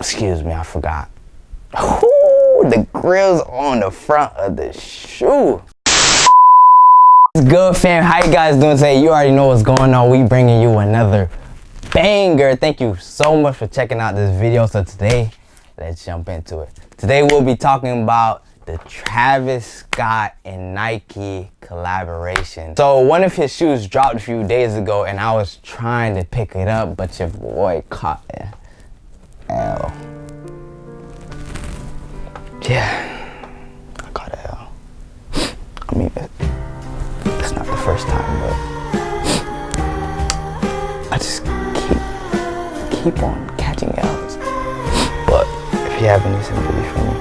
Excuse me, I forgot. Ooh, the grill's on the front of the shoe. What's good, fam? How you guys doing today? You already know what's going on. We bringing you another banger. Thank you so much for checking out this video. So today, let's jump into it. Today we'll be talking about the Travis Scott and Nike collaboration. So one of his shoes dropped a few days ago and I was trying to pick it up, but your boy caught it. L. Yeah, I caught a L. I mean, it's not the first time, but I just keep on catching L's. But if you have any sympathy for me,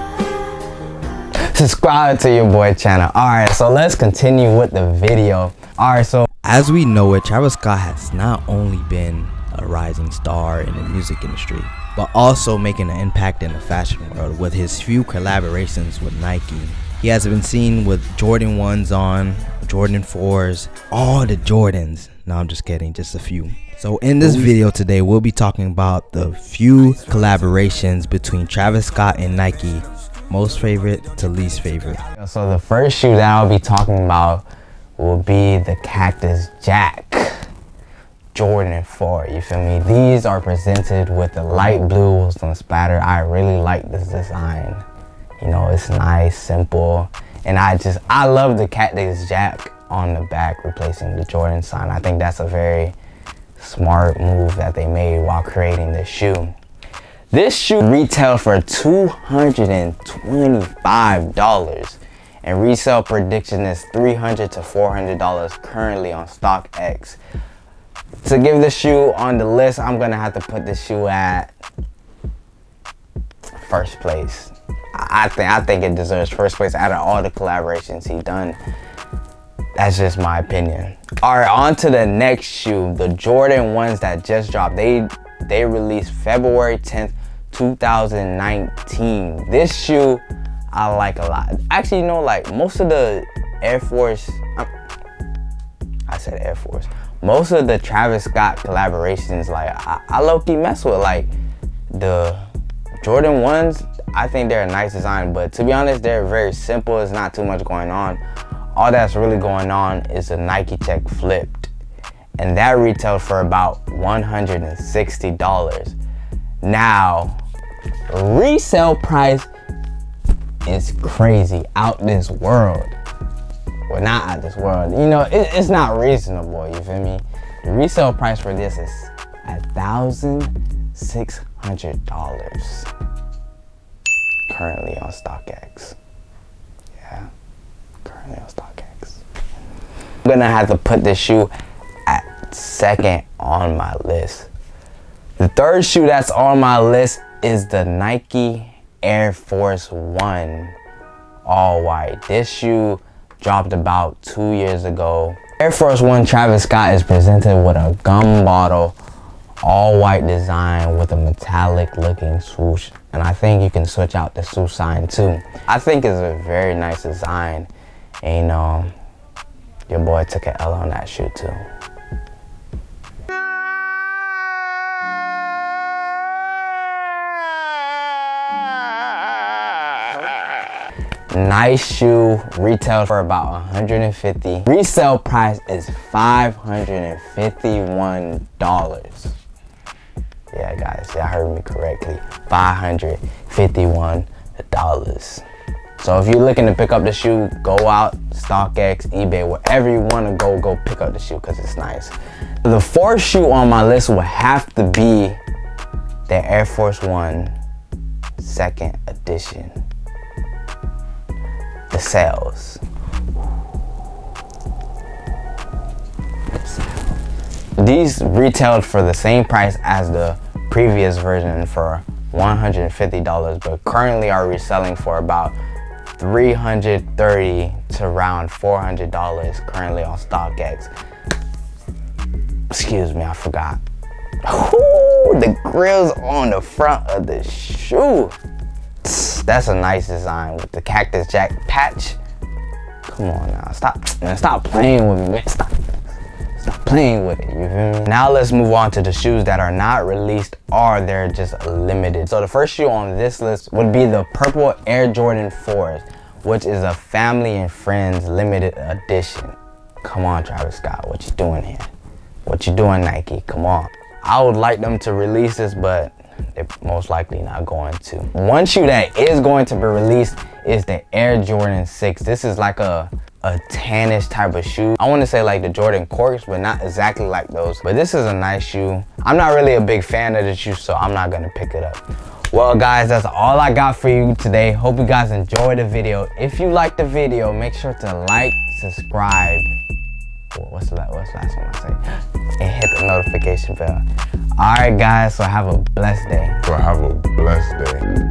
subscribe to your boy channel. Alright, so let's continue with the video. Alright, so as we know it, Travis Scott has not only been a rising star in the music industry, but also making an impact in the fashion world with his few collaborations with Nike. He has been seen with Jordan 1s on, Jordan 4s, all the Jordans. No, I'm just kidding, just a few. So in this video today, we'll be talking about the few collaborations between Travis Scott and Nike, most favorite to least favorite. So the first shoe that I'll be talking about will be the Cactus Jack Jordan 4, you feel me? These are presented with the light blue with some spatter. I really like this design. You know, it's nice, simple, and I love the Cactus Jack on the back replacing the Jordan sign. I think that's a very smart move that they made while creating this shoe. This shoe retailed for $225 and resale prediction is $300 to $400 currently on StockX. To give this shoe on the list, I'm gonna have to put this shoe at first place. I think it deserves first place out of all the collaborations he's done. That's just my opinion. All right, on to the next shoe, the Jordan 1s that just dropped. They released February 10th, 2019. This shoe I like a lot. Actually, you know, like most of the most of the Travis Scott collaborations, like I low-key mess with. Like the Jordan 1s, I think they're a nice design, but to be honest, they're very simple. There's not too much going on. All that's really going on is a Nike check flipped, and that retailed for about $160. Now, resale price is crazy, out this world. Well, not out this world. You know, it's not reasonable, you feel me? The resale price for this is $1,600 currently on StockX. Yeah, currently on StockX. I'm gonna have to put this shoe at second on my list. The third shoe that's on my list is the Nike Air Force 1 all white. This shoe dropped about 2 years ago. Air Force 1 Travis Scott is presented with a gum bottle, all white design with a metallic looking swoosh. And I think you can switch out the swoosh sign too. I think it's a very nice design. And you know, your boy took an L on that shoe too. Nice shoe, retail for about $150. Resale price is $551. Yeah, guys, y'all heard me correctly. $551. So if you're looking to pick up the shoe, go out, StockX, eBay, wherever you want to go pick up the shoe because it's nice. The fourth shoe on my list will have to be the Air Force 1 second edition. The sales. These retailed for the same price as the previous version for $150, but currently are reselling for about $330 to around $400 currently on StockX. Excuse me, I forgot. Ooh, the grill's on the front of the shoe. That's a nice design with the Cactus Jack patch. Come on now, stop playing with me, man. Stop playing with it, you feel me? Now let's move on to the shoes that are not released or they're just limited. So the first shoe on this list would be the purple Air Jordan 4s, which is a family and friends limited edition. Come on, Travis Scott, what you doing here? What you doing, Nike? Come on. I would like them to release this, but they're most likely not going to. One shoe that is going to be released is the Air Jordan 6. This is like a tannish type of shoe. I want to say like the Jordan Corks, but not exactly like those. But this is a nice shoe. I'm not really a big fan of the shoe, so I'm not gonna pick it up. Well guys, that's all I got for you today. Hope you guys enjoyed the video. If you liked the video, make sure to like, subscribe. What's the last one I say? And hit the notification bell. All right guys, so have a blessed day. So have a blessed day.